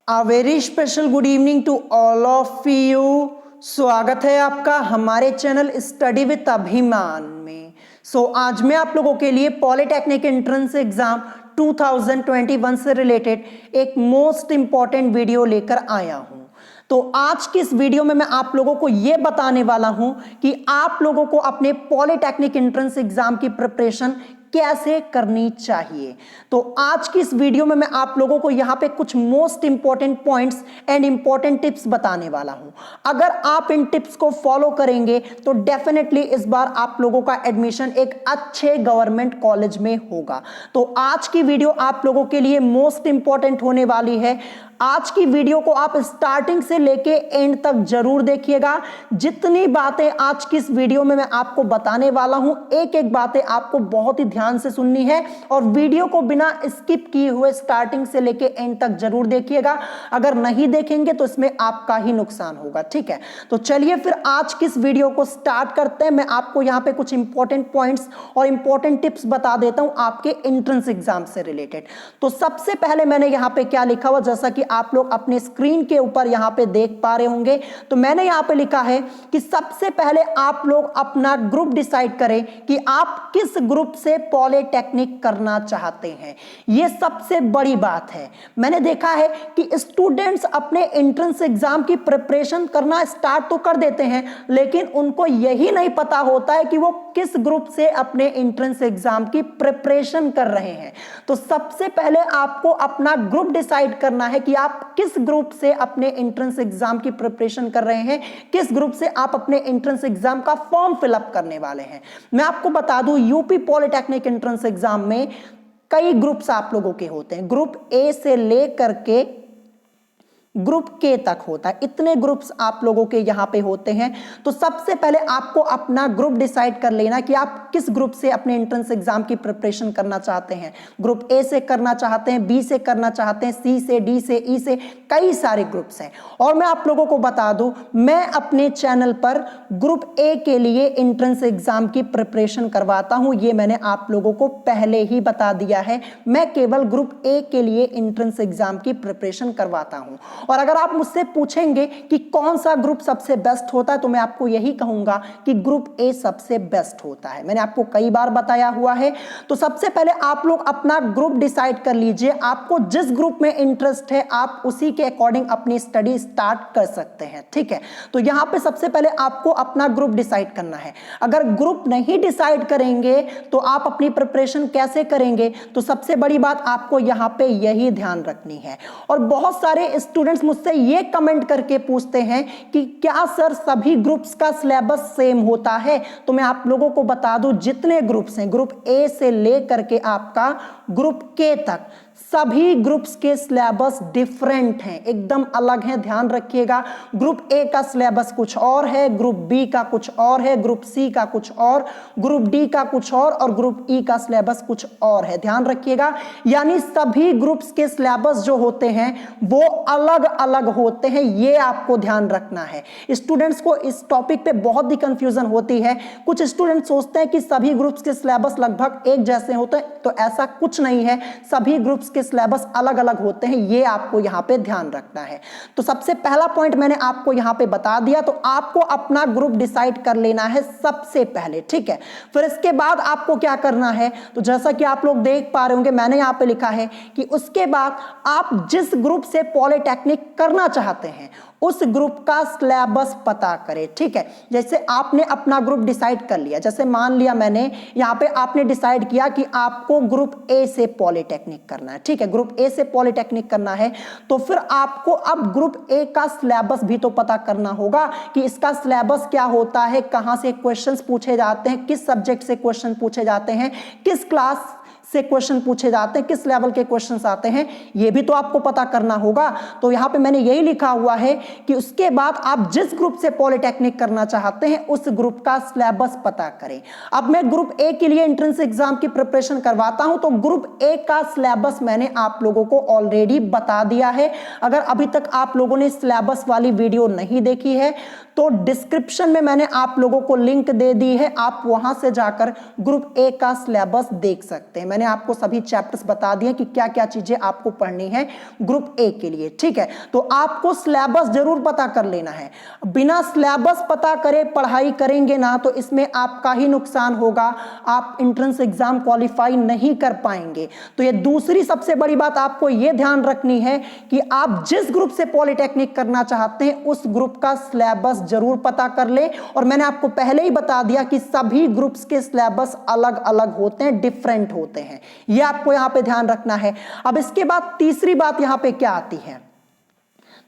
A very special good evening to all of you। स्वागत है आपका हमारे चैनल स्टडी विद अभिमान में। आज मैं आप लोगों के लिए पॉलिटेक्निक एंट्रेंस एग्जाम 2021 से रिलेटेड एक मोस्ट इंपॉर्टेंट वीडियो लेकर आया हूं। तो आज की इस वीडियो में मैं आप लोगों को यह बताने वाला हूं कि आप लोगों को अपने पॉलिटेक्निक एंट्रेंस एग्जाम की प्रिपरेशन कैसे करनी चाहिए। तो आज की इस वीडियो में मैं आप लोगों को यहां पे कुछ most important points and important tips बताने वाला हूं। अगर आप इन टिप्स को फॉलो करेंगे तो डेफिनेटली इस बार आप लोगों का एडमिशन एक अच्छे गवर्नमेंट कॉलेज में होगा। तो आज की वीडियो आप लोगों के लिए मोस्ट इंपॉर्टेंट होने वाली है। आज की वीडियो को आप स्टार्टिंग से लेके एंड तक जरूर देखिएगा। जितनी बातें आज की इस वीडियो में मैं आपको बताने वाला हूं, एक एक बातें आपको बहुत ही ध्यान से सुननी है और वीडियो को बिना स्किप किए हुए स्टार्टिंग से लेके एंड तक जरूर देखिएगा। अगर नहीं देखेंगे तो इसमें आपका ही नुकसान होगा, ठीक है। तो चलिए फिर आज की इस वीडियो को स्टार्ट करते हैं। मैं आपको यहां पे कुछ इंपॉर्टेंट पॉइंट्स और इंपॉर्टेंट टिप्स बता देता हूं आपके एंट्रेंस एग्जाम से रिलेटेड। तो सबसे पहले मैंने यहां पे क्या लिखा हुआ, जैसा कि आप लोग अपने स्क्रीन के ऊपर यहां पे देख पा रहे होंगे, तो मैंने यहां पे लिखा है कि सबसे पहले आप लोग अपना ग्रुप डिसाइड करें कि आप किस ग्रुप से पॉलिटेक्निक करना चाहते हैं। यह सबसे बड़ी बात है। मैंने देखा है कि स्टूडेंट्स अपने एंट्रेंस एग्जाम की प्रिपरेशन करना स्टार्ट तो कर देते हैं, लेकिन उनको यही नहीं पता होता है कि वो किस ग्रुप से अपने एंट्रेंस एग्जाम की प्रिपरेशन कर रहे हैं। तो सबसे पहले आपको अपना ग्रुप डिसाइड करना है कि आप किस ग्रुप से अपने एंट्रेंस एग्जाम की प्रिपरेशन कर रहे हैं, किस ग्रुप से आप अपने एंट्रेंस एग्जाम का फॉर्म फिलअप करने वाले हैं। मैं आपको बता दूं, यूपी पॉलिटेक्निक एंट्रेंस एग्जाम में कई ग्रुप्स आप लोगों के होते हैं। ग्रुप ए से लेकर के ग्रुप के तक होता है, इतने ग्रुप्स आप लोगों के यहां पे होते हैं। तो सबसे पहले आपको अपना ग्रुप डिसाइड कर लेना कि आप किस ग्रुप से अपने एंट्रेंस एग्जाम की प्रिपरेशन करना चाहते हैं। ग्रुप ए से करना चाहते हैं, बी से करना चाहते हैं, सी से, डी से, ई से, कई सारे ग्रुप्स हैं। और मैं आप लोगों को बता दूं, मैं अपने चैनल पर ग्रुप ए के लिए एंट्रेंस एग्जाम की प्रिपरेशन करवाता हूं। यह मैंने आप लोगों को पहले ही बता दिया है। मैं केवल ग्रुप ए के लिए एंट्रेंस एग्जाम की प्रिपरेशन करवाता हूं। और अगर आप मुझसे पूछेंगे कि कौन सा ग्रुप सबसे बेस्ट होता है, तो मैं आपको यही कहूंगा कि ग्रुप ए सबसे बेस्ट होता है। मैंने आपको कई बार बताया हुआ है। तो सबसे पहले आप लोग अपना ग्रुप डिसाइड कर लीजिए। आपको जिस ग्रुप में इंटरेस्ट है आप उसी के अकॉर्डिंग अपनी स्टडी स्टार्ट कर सकते हैं, ठीक है। तो यहां पे सबसे पहले आपको अपना ग्रुप डिसाइड करना है। अगर ग्रुप नहीं डिसाइड करेंगे तो आप अपनी प्रिपरेशन कैसे करेंगे? तो सबसे बड़ी बात आपको यहां पे यही ध्यान रखनी है। और बहुत सारे स्टूडेंट्स मुझसे ये कमेंट करके पूछते हैं कि क्या सर सभी ग्रुप्स का सिलेबस सेम होता है? तो मैं आप लोगों को बता दूं, जितने ग्रुप्स हैं ग्रुप ए से लेकर के आपका ग्रुप के तक, सभी ग्रुप्स के सिलेबस डिफरेंट हैं, एकदम अलग हैं। ध्यान रखिएगा, ग्रुप ए का सिलेबस कुछ और है, ग्रुप बी का कुछ और है, ग्रुप सी का कुछ और, ग्रुप डी का कुछ और ग्रुप ई का सिलेबस कुछ और है। ध्यान रखिएगा, यानी सभी ग्रुप्स के सिलेबस जो होते हैं वो अलग अलग होते हैं। ये आपको ध्यान रखना है। स्टूडेंट्स को इस टॉपिक पे बहुत ही कंफ्यूजन होती है। कुछ स्टूडेंट सोचते हैं कि सभी ग्रुप्स के सिलेबस लगभग एक जैसे होते हैं, तो ऐसा कुछ नहीं है। सभी ग्रुप्स के सिलेबस अलग अलग होते हैं, ये आपको यहां पे ध्यान रखना है। तो सबसे पहला पॉइंट मैंने आपको यहां पे बता दिया। तो आपको अपना ग्रुप डिसाइड कर लेना है सबसे पहले, ठीक है। फिर इसके बाद आपको क्या करना है, तो जैसा कि आप लोग देख पा रहे होंगे, मैंने यहां पे लिखा है कि उसके बाद आप जिस ग्रुप से पॉलिटेक्निक करना चाहते हैं उस ग्रुप का सिलेबस पता करें, ठीक है। जैसे आपने अपना ग्रुप डिसाइड कर लिया, जैसे मान लिया मैंने यहां पे आपने डिसाइड किया कि आपको ग्रुप ए से पॉलिटेक्निक करना है, ठीक है। ग्रुप ए से पॉलिटेक्निक करना है तो फिर आपको अब ग्रुप ए का सिलेबस भी तो पता करना होगा कि इसका सिलेबस क्या होता है, कहां से क्वेश्चंस पूछे जाते हैं, किस सब्जेक्ट से क्वेश्चन पूछे जाते हैं, किस क्लास से क्वेश्चन पूछे जाते हैं, किस लेवल के क्वेश्चंस आते हैं, ये भी तो आपको पता करना होगा। तो यहां पे मैंने यही लिखा हुआ है कि उसके बाद आप जिस ग्रुप से पॉलिटेक्निक करना चाहते हैं उस ग्रुप का सिलेबस पता करें। अब मैं ग्रुप ए के लिए एंट्रेंस एग्जाम की प्रिपरेशन करवाता हूं, तो ग्रुप ए का सिलेबस मैंने आप लोगों को ऑलरेडी बता दिया है। अगर अभी तक आप लोगों ने सिलेबस वाली वीडियो नहीं देखी है तो डिस्क्रिप्शन में मैंने आप लोगों को लिंक दे दी है, आप वहां से जाकर ग्रुप ए का सिलेबस देख सकते हैं। मैंने आपको सभी चैप्टर्स बता दिए कि क्या क्या चीजें आपको पढ़नी है ग्रुप ए के लिए, ठीक है। तो आपको सिलेबस जरूर पता कर लेना है, बिना सिलेबस पता करे पढ़ाई करेंगे ना तो इसमें आपका ही नुकसान होगा, आप एंट्रेंस एग्जाम क्वालिफाई नहीं कर पाएंगे। तो ये दूसरी सबसे बड़ी बात आपको ये ध्यान रखनी है कि आप जिस ग्रुप से पॉलिटेक्निक करना चाहते हैं उस ग्रुप का सिलेबस जरूर पता कर ले। और मैंने आपको पहले ही बता दिया कि सभी ग्रुप्स के सिलेबस अलग अलग होते हैं, डिफरेंट होते हैं, ये आपको यहां पे ध्यान रखना है। अब इसके बाद तीसरी बात यहां पे क्या आती है,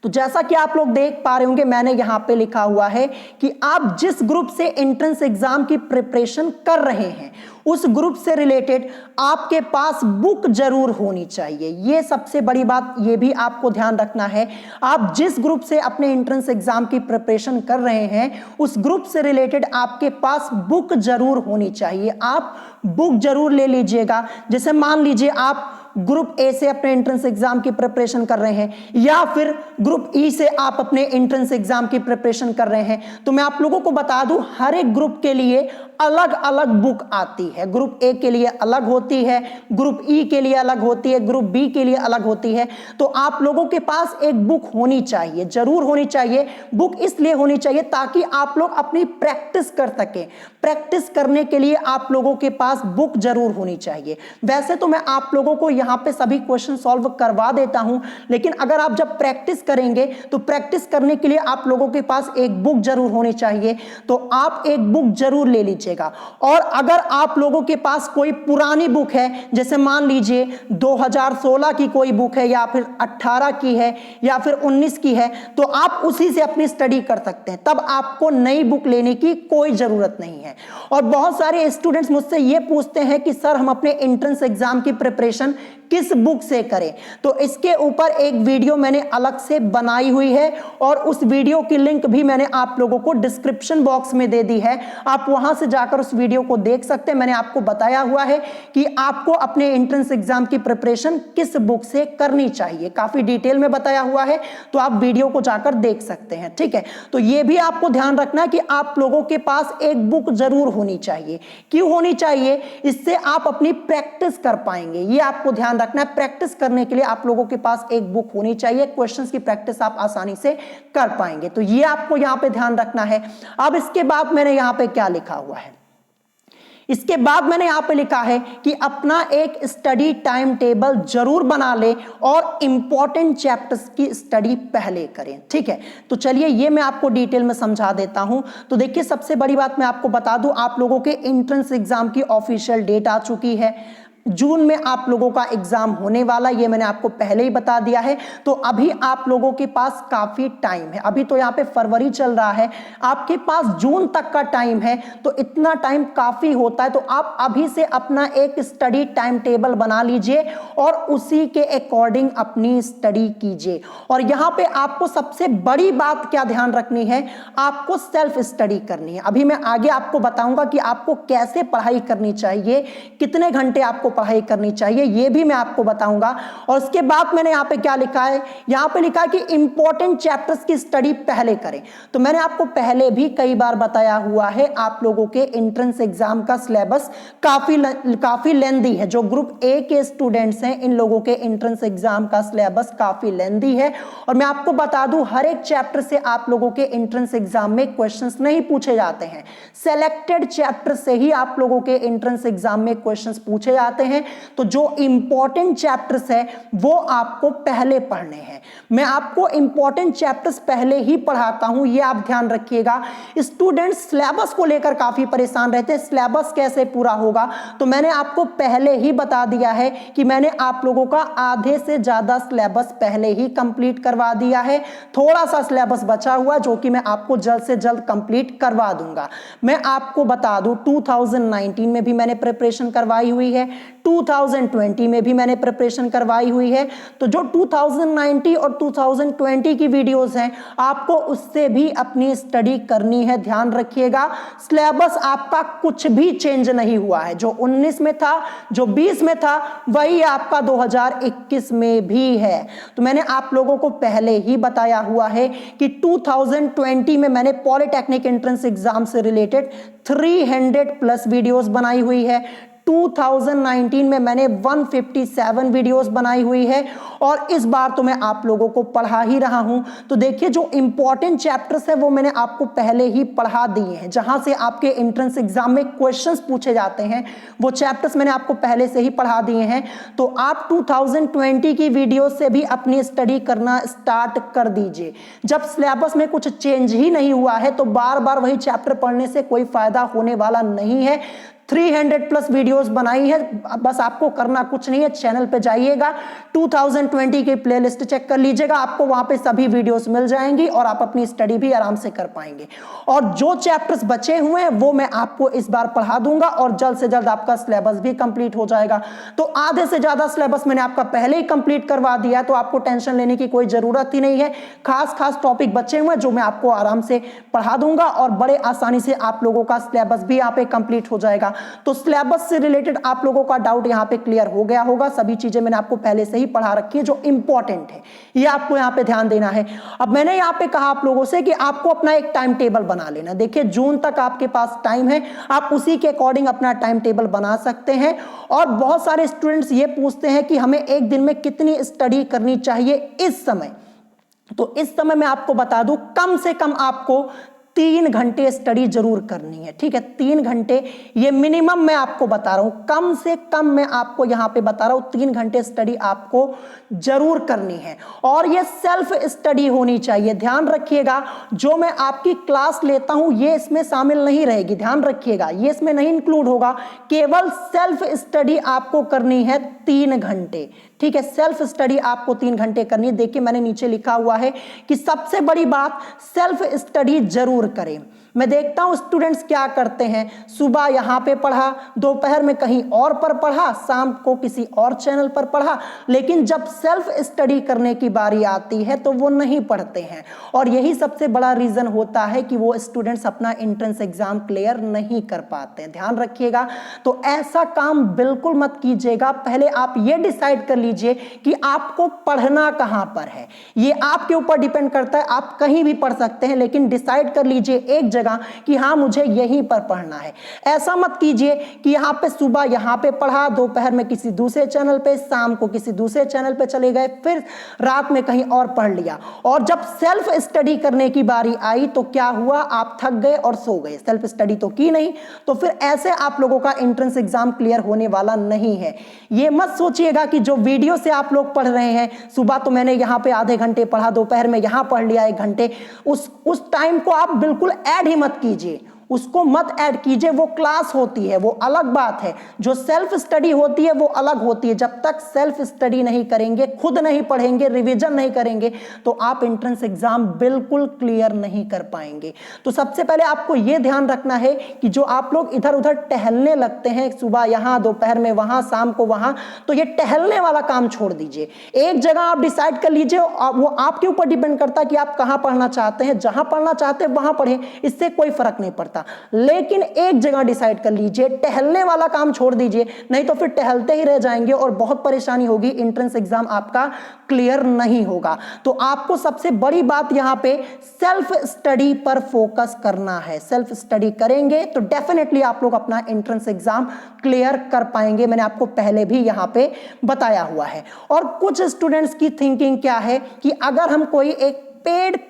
तो जैसा कि आप लोग देख पा रहे होंगे मैंने यहां पे लिखा हुआ है कि आप जिस ग्रुप से एंट्रेंस एग्जाम की प्रिपरेशन कर रहे हैं उस ग्रुप से रिलेटेड आपके पास बुक जरूर होनी चाहिए। ये सबसे बड़ी बात, ये भी आपको ध्यान रखना है। आप जिस ग्रुप से अपने एंट्रेंस एग्जाम की प्रिपरेशन कर रहे हैं उस ग्रुप से रिलेटेड आपके पास बुक जरूर होनी चाहिए, आप बुक जरूर ले लीजिएगा। जैसे मान लीजिए आप ग्रुप ए से अपने एंट्रेंस एग्जाम की प्रिपरेशन कर रहे हैं या फिर ग्रुप ई से आप अपने एंट्रेंस एग्जाम की प्रिपरेशन कर रहे हैं, तो मैं आप लोगों को बता दूं हर एक ग्रुप के लिए अलग अलग बुक आती है। ग्रुप ए के लिए अलग होती है, ग्रुप ई के लिए अलग होती है, ग्रुप बी के लिए अलग होती है। तो आप लोगों के पास एक बुक होनी चाहिए, जरूर होनी चाहिए। बुक इसलिए होनी चाहिए ताकि आप लोग अपनी प्रैक्टिस कर सकें, प्रैक्टिस करने के लिए आप लोगों के पास बुक जरूर होनी चाहिए। वैसे तो मैं आप लोगों को यहां पे सभी क्वेश्चन सॉल्व करवा देता हूं, लेकिन अगर आप जब प्रैक्टिस करेंगे तो प्रैक्टिस करने के लिए आप लोगों के पास एक बुक जरूर होनी चाहिए। तो आप एक बुक जरूर ले लीजिएगा। और अगर आप लोगों के पास कोई पुरानी बुक है, जैसे मान लीजिए 2016 की कोई बुक है या फिर 18 की है या फिर 19 की है, तो आप उसी से अपनी स्टडी कर सकते हैं, तब आपको नई बुक लेने की कोई जरूरत नहीं है। और बहुत सारे स्टूडेंट्स मुझसे ये पूछते हैं कि सर हम अपने एंट्रेंस एग्जाम की प्रिपरेशन किस बुक से करें, तो इसके ऊपर एक वीडियो मैंने अलग से बनाई हुई है और उस वीडियो की लिंक भी मैंने आप लोगों को डिस्क्रिप्शन बॉक्स में दे दी है, आप वहां से जाकर उस वीडियो को देख सकते हैं। मैंने आपको बताया हुआ है कि आपको अपने एंट्रेंस एग्जाम की प्रिपरेशन किस बुक से करनी चाहिए, काफी डिटेल में बताया हुआ है, तो आप वीडियो को जाकर देख सकते हैं, ठीक है। तो यह भी आपको ध्यान रखना है कि आप लोगों के पास एक बुक जरूर होनी चाहिए। क्यों होनी चाहिए? इससे आप अपनी प्रैक्टिस कर पाएंगे, ये आपको ध्यान रखना है। प्रैक्टिस करने के लिए आप लोगों के पास एक बुक होनी चाहिए, क्वेश्चंस की प्रैक्टिस आप आसानी से कर पाएंगे, तो ये आपको यहां पे ध्यान रखना है। अब इसके बाद मैंने यहां पे क्या लिखा हुआ है, इसके बाद मैंने यहां पे लिखा है कि अपना एक स्टडी टाइम टेबल जरूर बना ले और इंपॉर्टेंट चैप्टर्स की स्टडी पहले करें, ठीक है। तो चलिए ये मैं आपको डिटेल में समझा देता हूं। तो देखिए सबसे बड़ी बात मैं आपको बता दूं, आप लोगों के एंट्रेंस एग्जाम की ऑफिशियल डेट आ चुकी है, जून में आप लोगों का एग्जाम होने वाला, ये मैंने आपको पहले ही बता दिया है। तो अभी आप लोगों के पास काफी टाइम है, अभी तो यहाँ पे फरवरी चल रहा है, आपके पास जून तक का टाइम है, तो इतना टाइम काफी होता है। तो आप अभी से अपना एक स्टडी टाइम टेबल बना लीजिए और उसी के अकॉर्डिंग अपनी स्टडी कीजिए। और यहाँ पे आपको सबसे बड़ी बात क्या ध्यान रखनी है, आपको सेल्फ स्टडी करनी है। अभी मैं आगे आपको बताऊंगा कि आपको कैसे पढ़ाई करनी चाहिए, कितने घंटे आपको पढ़ाई करनी चाहिए, यह भी मैं आपको बताऊंगा। और उसके बाद मैंने यहां पे क्या लिखा है, यहां पे लिखा है कि इंपॉर्टेंट चैप्टर्स की स्टडी पहले करें। तो मैंने आपको पहले भी कई बार बताया हुआ है, आप लोगों के एंट्रेंस एग्जाम का सिलेबस काफी लेंदी है। जो ग्रुप ए के स्टूडेंट्स हैं इन लोगों के एंट्रेंस एग्जाम का सिलेबस काफी लेंदी है। और मैं आपको बता दूं हर एक चैप्टर से आप लोगों के एंट्रेंस एग्जाम में क्वेश्चंस नहीं पूछे जाते हैं, सेलेक्टेड चैप्टर से ही आप लोगों के एंट्रेंस एग्जाम में क्वेश्चंस पूछे जाते हैं। तो जो इंपॉर्टेंट चैप्टर्स है वो आपको पहले पढ़ने हैं। मैं आपको इंपॉर्टेंट चैप्टर्स पहले ही पढ़ाता हूं, ये आप ध्यान रखिएगा। स्टूडेंट्स सिलेबस को लेकर काफी परेशान रहते हैं, सिलेबस कैसे पूरा होगा, तो मैंने आपको पहले ही बता दिया है कि मैंने आप लोगों का आधे से ज्यादा सिलेबस पहले ही कंप्लीट करवा दिया है। थोड़ा सा सिलेबस बचा हुआ जो कि मैं आपको जल्द से जल्द कंप्लीट करवा दूंगा। मैं आपको बता दूं 2019 में भी मैंने प्रिपरेशन करवाई हुई है, 2020 में भी मैंने प्रिपरेशन करवाई हुई है। तो जो 2019 और 2020 की वीडियोस हैं आपको उससे भी अपनी स्टडी करनी है। ध्यान रखिएगा सिलेबस आपका कुछ भी चेंज नहीं हुआ है, जो 19 में था जो 20 में था वही आपका 2021 में भी है। तो मैंने आप लोगों को पहले ही बताया हुआ है कि 2020 में मैंने पॉलिटेक्निक एंट्रेंस एग्जाम से रिलेटेड 300 प्लस वीडियोस बनाई हुई है। 2019 में मैंने 157 वीडियोस बनाई हुई है और इस बार तो मैं आप लोगों को पढ़ा ही रहा हूं। तो देखिए जो इंपॉर्टेंट चैप्टर्स है वो मैंने आपको पहले ही पढ़ा दिए हैं, जहां से आपके एंट्रेंस एग्जाम में क्वेश्चंस पूछे जाते हैं वो चैप्टर्स मैंने आपको पहले से ही पढ़ा दिए हैं। तो आप 2020 की वीडियो से भी अपनी स्टडी करना स्टार्ट कर दीजिए। जब सिलेबस में कुछ चेंज ही नहीं हुआ है तो बार बार वही चैप्टर पढ़ने से कोई फायदा होने वाला नहीं है। 300 प्लस वीडियोस बनाई है, बस आपको करना कुछ नहीं है, चैनल पे जाइएगा 2020 की प्लेलिस्ट चेक कर लीजिएगा, आपको वहां पे सभी वीडियोस मिल जाएंगी और आप अपनी स्टडी भी आराम से कर पाएंगे। और जो चैप्टर्स बचे हुए हैं वो मैं आपको इस बार पढ़ा दूंगा और जल्द से जल्द आपका सिलेबस भी कंप्लीट हो जाएगा। तो आधे से ज्यादा सिलेबस मैंने आपका पहले ही कंप्लीट करवा दिया, तो आपको टेंशन लेने की कोई जरूरत ही नहीं है। खास टॉपिक बचे हुए हैं जो मैं आपको आराम से पढ़ा दूंगा और बड़े आसानी से आप लोगों का सिलेबस भी यहाँ पे कंप्लीट हो जाएगा। तो सिलेबस से रिलेटेड आप लोगों का डाउट यहां पे क्लियर हो गया होगा। सभी चीजें मैंने आपको पहले से ही पढ़ा रखी है जो इंपॉर्टेंट है, ये आपको यहां पे ध्यान देना है। अब मैंने यहां पे कहा आप लोगों से कि आपको अपना एक टाइम टेबल बना लेना। देखिए जून तक आपके पास टाइम है, आप उसी के अकॉर्डिंग अपना टाइम टेबल बना सकते हैं। और बहुत सारे स्टूडेंट्स ये पूछते हैं कि हमें एक दिन में कितनी स्टडी करनी चाहिए इस समय। तो इस समय मैं आपको बता दूं कम से कम आपको 3 घंटे स्टडी जरूर करनी है। ठीक है, 3 घंटे ये मिनिमम मैं आपको बता रहा हूं, कम से कम मैं आपको यहां पे बता रहा हूं 3 घंटे स्टडी आपको जरूर करनी है। और ये सेल्फ स्टडी होनी चाहिए। ध्यान रखिएगा जो मैं आपकी क्लास लेता हूं ये इसमें शामिल नहीं रहेगी, ध्यान रखिएगा ये इसमें नहीं इंक्लूड होगा। केवल सेल्फ स्टडी आपको करनी है 3 घंटे। ठीक है, सेल्फ स्टडी आपको 3 घंटे करनी है। देखिए मैंने नीचे लिखा हुआ है कि सबसे बड़ी बात सेल्फ स्टडी जरूर करें। मैं देखता हूं स्टूडेंट्स क्या करते हैं, सुबह यहां पे पढ़ा, दोपहर में कहीं और पर पढ़ा, शाम को किसी और चैनल पर पढ़ा, लेकिन जब सेल्फ स्टडी करने की बारी आती है तो वो नहीं पढ़ते हैं। और यही सबसे बड़ा रीजन होता है कि वो स्टूडेंट्स अपना एंट्रेंस एग्जाम क्लियर नहीं कर पाते हैं। ध्यान रखिएगा, तो ऐसा काम बिल्कुल मत कीजिएगा। पहले आप ये डिसाइड कर लीजिए कि आपको पढ़ना कहां पर है। ये आपके ऊपर डिपेंड करता है, आप कहीं भी पढ़ सकते हैं, लेकिन डिसाइड कर लीजिए एक जगह कि हां मुझे यहीं पर पढ़ना है। ऐसा मत कीजिए कि यहां पे सुबह यहां पे पढ़ा, दोपहर में किसी दूसरे चैनल पे, शाम को किसी दूसरे चैनल पे चले गए, फिर रात में कहीं और पढ़ लिया। और जब सेल्फ स्टडी करने की बारी आई तो क्या हुआ, आप थक गए और सो गए, सेल्फ स्टडी तो की नहीं। तो फिर ऐसे आप लोगों का एंट्रेंस एग्जाम क्लियर होने वाला नहीं है। ये मत सोचिएगा कि जो वीडियो से आप लोग पढ़ रहे हैं, सुबह तो मैंने यहां पे आधे घंटे पढ़ा, दोपहर में यहां पढ़ लिया 1 घंटे, उस टाइम को आप बिल्कुल ऐड ही मत कीजिए, उसको मत ऐड कीजिए। वो क्लास होती है, वो अलग बात है। जो सेल्फ स्टडी होती है वो अलग होती है। जब तक सेल्फ स्टडी नहीं करेंगे, खुद नहीं पढ़ेंगे, रिवीजन नहीं करेंगे, तो आप एंट्रेंस एग्जाम बिल्कुल क्लियर नहीं कर पाएंगे। तो सबसे पहले आपको यह ध्यान रखना है कि जो आप लोग इधर उधर टहलने लगते हैं, सुबह यहां, दोपहर में वहां, शाम को वहां, तो ये टहलने वाला काम छोड़ दीजिए। एक जगह आप डिसाइड कर लीजिए, वो आपके ऊपर डिपेंड करता है कि आप कहां पढ़ना चाहते हैं। जहां पढ़ना चाहते हैं वहां पढ़ें, इससे कोई फर्क नहीं पड़ता, लेकिन एक जगह डिसाइड कर लीजिए। टहलने वाला काम छोड़ दीजिए, नहीं तो फिर टहलते ही रह जाएंगे और बहुत परेशानी होगी, एंट्रेंस एग्जाम आपका क्लियर नहीं होगा। तो आपको सबसे बड़ी बात यहां पे सेल्फ स्टडी पर फोकस करना है। सेल्फ स्टडी करेंगे तो डेफिनेटली आप लोग अपना एंट्रेंस एग्जाम क्लियर कर पाएंगे। मैंने आपको पहले भी यहां पे बताया हुआ है। और कुछ स्टूडेंट्स की थिंकिंग क्या है कि अगर हम कोई एक पेड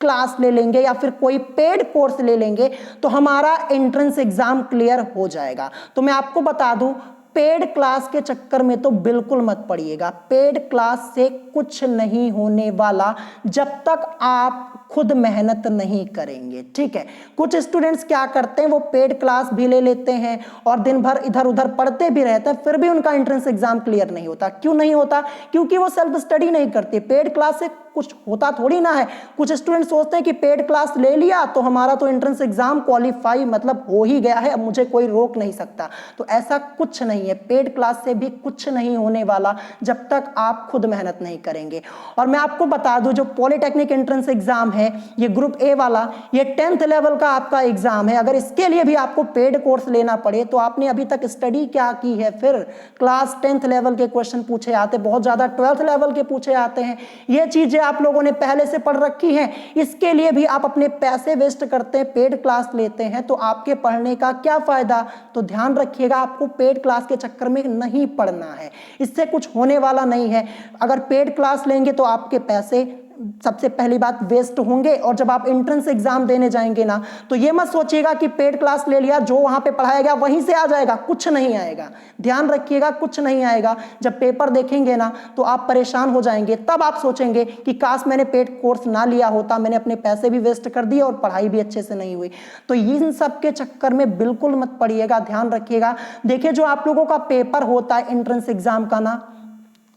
क्लास ले लेंगे या फिर कोई पेड कोर्स ले लेंगे तो हमारा एंट्रेंस एग्जाम क्लियर हो जाएगा। तो मैं आपको बता दूं, पेड क्लास के चक्कर में तो बिल्कुल मत पड़िएगा। पेड क्लास से कुछ नहीं होने वाला जब तक आप खुद मेहनत नहीं करेंगे। ठीक है, कुछ स्टूडेंट्स क्या करते हैं, वो पेड क्लास भी ले लेते हैं और दिन भर इधर उधर पढ़ते भी रहते हैं, फिर भी उनका एंट्रेंस एग्जाम क्लियर नहीं होता। क्यों नहीं होता? क्योंकि वो सेल्फ स्टडी नहीं करते। पेड क्लास से कुछ होता थोड़ी ना है। कुछ स्टूडेंट सोचते हैं कि पेड क्लास ले लिया तो हमारा तो एंट्रेंस एग्जाम क्वालिफाई मतलब हो ही गया है, अब मुझे कोई रोक नहीं सकता। तो ऐसा कुछ नहीं नहीं है, पेड क्लास से भी कुछ नहीं होने वाला जब तक आप खुद मेहनत नहीं करेंगे। और मैं आपको बता दूं, जो पॉलिटेक्निक एंट्रेंस एग्जाम है ये ग्रुप ए वाला, ये 10th लेवल का आपका एग्जाम है। अगर इसके लिए भी आपको पेड कोर्स लेना पड़े तो आपने अभी तक स्टडी क्या की है? फिर क्लास 10th लेवल के क्वेश्चन पूछे आते, बहुत ज्यादा 12th लेवल के पूछे आते हैं। ये चीजें आप लोगों ने पहले से पढ़ रखी हैं, इसके लिए भी आप अपने पैसे वेस्ट करते हैं, पेड क्लास लेते हैं, तो आपके पढ़ने का क्या फायदा? तो ध्यान रखिएगा, आपको पेड क्लास के चक्कर में नहीं पढ़ना है, इससे कुछ होने वाला नहीं है। अगर पेड क्लास लेंगे तो आपके पैसे सबसे पहली बात वेस्ट होंगे, और जब आप एंट्रेंस एग्जाम देने जाएंगे ना तो ये मत सोचिएगा कि पेड क्लास ले लिया, जो वहां पे पढ़ाया गया वहीं से आ जाएगा, कुछ नहीं आएगा। ध्यान रखिएगा, कुछ नहीं आएगा। जब पेपर देखेंगे ना तो आप परेशान हो जाएंगे, तब आप सोचेंगे कि काश मैंने पेड कोर्स ना लिया होता, मैंने अपने पैसे भी वेस्ट कर दिए और पढ़ाई भी अच्छे से नहीं हुई। तो इन सब के चक्कर में बिल्कुल मत पड़िएगा, ध्यान रखिएगा। देखिए, जो आप लोगों का पेपर होता है एंट्रेंस एग्जाम का ना,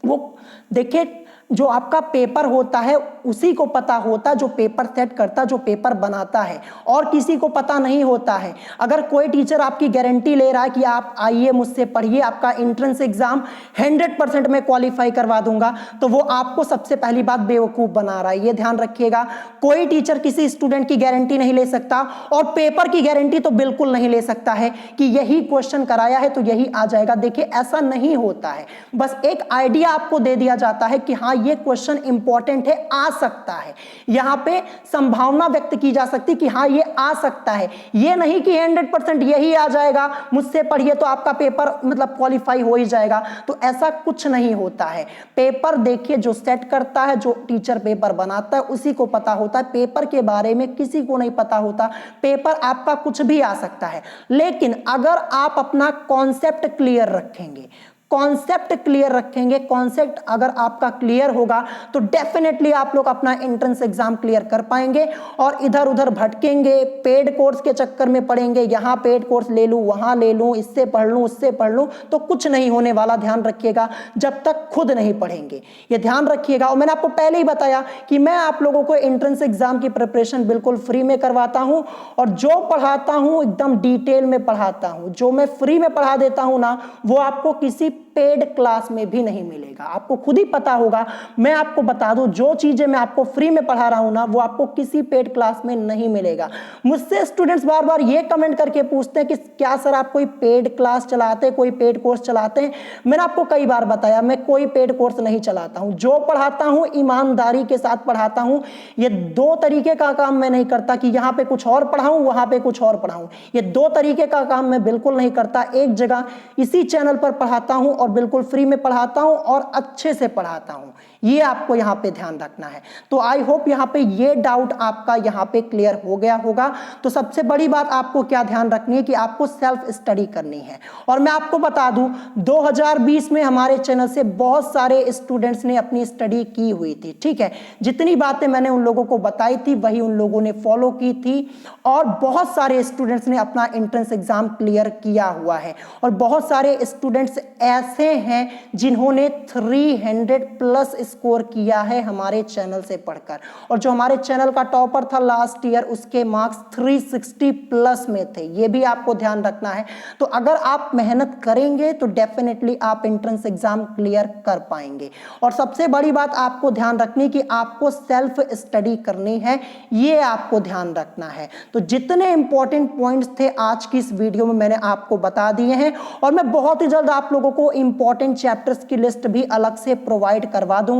वो देखिए जो आपका पेपर होता है उसी को पता होता है, जो पेपर सेट करता, जो पेपर बनाता है, और किसी को पता नहीं होता है। अगर कोई टीचर आपकी गारंटी ले रहा है कि आप आइए मुझसे पढ़िए, आपका एंट्रेंस एग्जाम 100% में क्वालिफाई करवा दूंगा, तो वो आपको सबसे पहली बात बेवकूफ बना रहा है, ये ध्यान रखिएगा। कोई टीचर किसी स्टूडेंट की गारंटी नहीं ले सकता, और पेपर की गारंटी तो बिल्कुल नहीं ले सकता है कि यही क्वेश्चन कराया है तो यही आ जाएगा। देखिए, ऐसा नहीं होता है, बस एक आइडिया आपको दे दिया जाता है कि हाँ ये क्वेश्चन इंपॉर्टेंट है, आ सकता है, यहां पे संभावना व्यक्त की जा सकती कि हाँ ये आ सकता है। ये नहीं कि 100% यही आ जाएगा, मुझसे पढ़िए तो आपका पेपर मतलब क्वालिफाई हो ही जाएगा, तो ऐसा कुछ नहीं होता है। पेपर देखिए, जो सेट करता है, जो टीचर पेपर बनाता है उसी को पता होता है, पेपर के बारे में किसी को नहीं पता होता। पेपर आपका कुछ भी आ सकता है, लेकिन अगर आप अपना कॉन्सेप्ट क्लियर रखेंगे, कॉन्सेप्ट क्लियर रखेंगे, कॉन्सेप्ट अगर आपका क्लियर होगा तो डेफिनेटली आप लोग अपना एंट्रेंस एग्जाम क्लियर कर पाएंगे। और इधर उधर भटकेंगे, पेड कोर्स के चक्कर में पड़ेंगे, यहां पेड कोर्स ले लूं, वहां ले लूं, इससे पढ़ लूं, उससे पढ़ लूं, तो कुछ नहीं होने वाला। ध्यान रखिएगा, जब तक खुद नहीं पढ़ेंगे, ये ध्यान रखिएगा। और मैंने आपको पहले ही बताया कि मैं आप लोगों को एंट्रेंस एग्जाम की प्रिपरेशन बिल्कुल फ्री में करवाता हूं, और जो पढ़ाता हूं एकदम डिटेल में पढ़ाता हूं। जो मैं फ्री में पढ़ा देता हूं ना, वो आपको किसी पेड क्लास में भी नहीं मिलेगा, आपको खुद ही पता होगा। मैं आपको बता दूं, जो चीजें मैं आपको फ्री में पढ़ा रहा हूं ना, वो आपको किसी पेड क्लास में नहीं मिलेगा। मुझसे स्टूडेंट्स बार बार ये कमेंट करके पूछते हैं कि क्या सर आप कोई पेड क्लास चलाते हैं, कोई पेड कोर्स चलाते हैं? मैंने आपको कई बार बताया, मैं कोई पेड कोर्स नहीं चलाता हूं। जो पढ़ाता हूं ईमानदारी के साथ पढ़ाता हूं। ये दो तरीके का काम मैं नहीं करता कि यहां पे कुछ और पढ़ाऊं, वहां पे कुछ और पढ़ाऊं। ये दो तरीके का काम मैं बिल्कुल नहीं करता। एक जगह इसी चैनल पर पढ़ाता हूं और बिल्कुल फ्री में पढ़ाता हूं और अच्छे से पढ़ाता हूं, ये आपको यहां पे ध्यान रखना है। तो आई होप यहां पे ये डाउट आपका यहां पे क्लियर हो गया होगा। तो सबसे बड़ी बात आपको क्या ध्यान रखनी है कि आपको सेल्फ स्टडी करनी है। और मैं आपको बता दूं, 2020 में हमारे चैनल से बहुत सारे स्टूडेंट्स ने अपनी स्टडी की हुई थी, ठीक है। जितनी बातें मैंने उन लोगों को बताई थी वही उन लोगों ने फॉलो की थी, और बहुत सारे स्टूडेंट्स ने अपना एंट्रेंस एग्जाम क्लियर किया हुआ है। और बहुत सारे स्टूडेंट्स ऐसे हैं जिन्होंने 300+ स्कोर किया है हमारे चैनल से पढ़कर। और जो हमारे चैनल का टॉपर था लास्ट ईयर, उसके मार्क्स 360+ में थे, ये भी आपको ध्यान रखना है। तो अगर आप मेहनत करेंगे तो डेफिनेटली आप एंट्रेंस एग्जाम क्लियर कर पाएंगे। और सबसे बड़ी बात आपको ध्यान रखनी कि आपको सेल्फ स्टडी करनी है, ये आपको ध्यान रखना है। तो जितने इंपॉर्टेंट पॉइंट्स थे आज की इस वीडियो में मैंने आपको बता दिए हैं, और मैं बहुत ही जल्द आप लोगों को इंपॉर्टेंट चैप्टर्स की लिस्ट भी अलग से प्रोवाइड करवा दूंगा।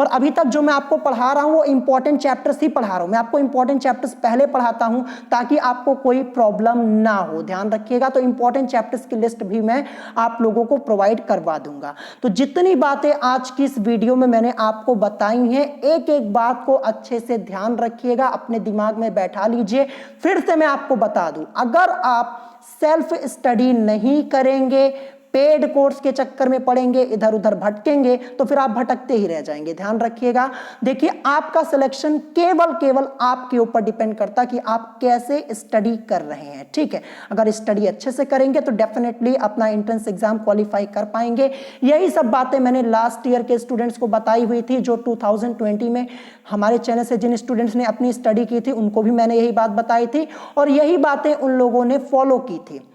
और अभी तक जो मैं आपको पढ़ा रहा हूं वो इंपॉर्टेंट चैप्टर्स ही पढ़ा रहा हूं। मैं आपको इंपॉर्टेंट चैप्टर्स पहले पढ़ाता हूं ताकि आपको कोई प्रॉब्लम ना हो, ध्यान रखिएगा। तो इंपॉर्टेंट चैप्टर्स की लिस्ट भी मैं आप लोगों को प्रोवाइड करवा दूंगा। तो जितनी बातें आज की इस वीडियो में मैंने आपको बताई हैं, एक एक बात को अच्छे से ध्यान रखिएगा, अपने दिमाग में बैठा लीजिए। फिर से मैं आपको बता दूं, अगर आप सेल्फ स्टडी नहीं करेंगे, पेड कोर्स के चक्कर में पड़ेंगे, इधर उधर भटकेंगे, तो फिर आप भटकते ही रह जाएंगे। ध्यान रखिएगा। देखिए, आपका सिलेक्शन केवल आपके ऊपर डिपेंड करता है कि आप कैसे स्टडी कर रहे हैं, ठीक है। अगर स्टडी अच्छे से करेंगे तो डेफिनेटली अपना एंट्रेंस एग्जाम क्वालिफाई कर पाएंगे। यही सब बातें मैंने लास्ट ईयर के स्टूडेंट्स को बताई हुई थी, जो 2020 में हमारे चैनल से जिन स्टूडेंट्स ने अपनी स्टडी की थी उनको भी मैंने यही बात बताई थी, और यही बातें उन लोगों ने फॉलो की थी।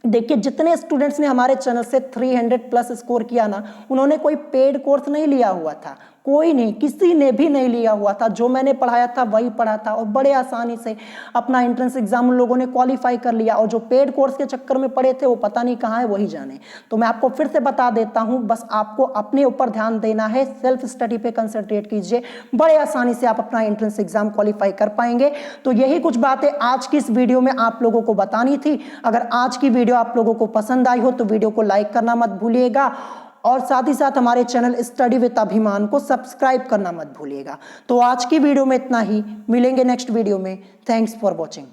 देखिए जितने स्टूडेंट्स ने हमारे चैनल से 300 प्लस स्कोर किया ना, उन्होंने कोई पेड कोर्स नहीं लिया हुआ था, कोई नहीं, किसी ने भी नहीं लिया हुआ था। जो मैंने पढ़ाया था वही पढ़ा था और बड़े आसानी से अपना एंट्रेंस एग्जाम उन लोगों ने क्वालिफाई कर लिया। और जो पेड कोर्स के चक्कर में पढ़े थे वो पता नहीं कहाँ है, वही जाने। तो मैं आपको फिर से बता देता हूँ, बस आपको अपने ऊपर ध्यान देना है, सेल्फ स्टडी पे कंसंट्रेट कीजिए, बड़े आसानी से आप अपना एंट्रेंस एग्जाम क्वालिफाई कर पाएंगे। तो यही कुछ बातें आज की इस वीडियो में आप लोगों को बतानी थी। अगर आज की वीडियो आप लोगों को पसंद आई हो तो वीडियो को लाइक करना मत भूलिएगा और साथ ही साथ हमारे चैनल स्टडी विद अभिमान को सब्सक्राइब करना मत भूलिएगा। तो आज की वीडियो में इतना ही, मिलेंगे नेक्स्ट वीडियो में। Thanks for watching.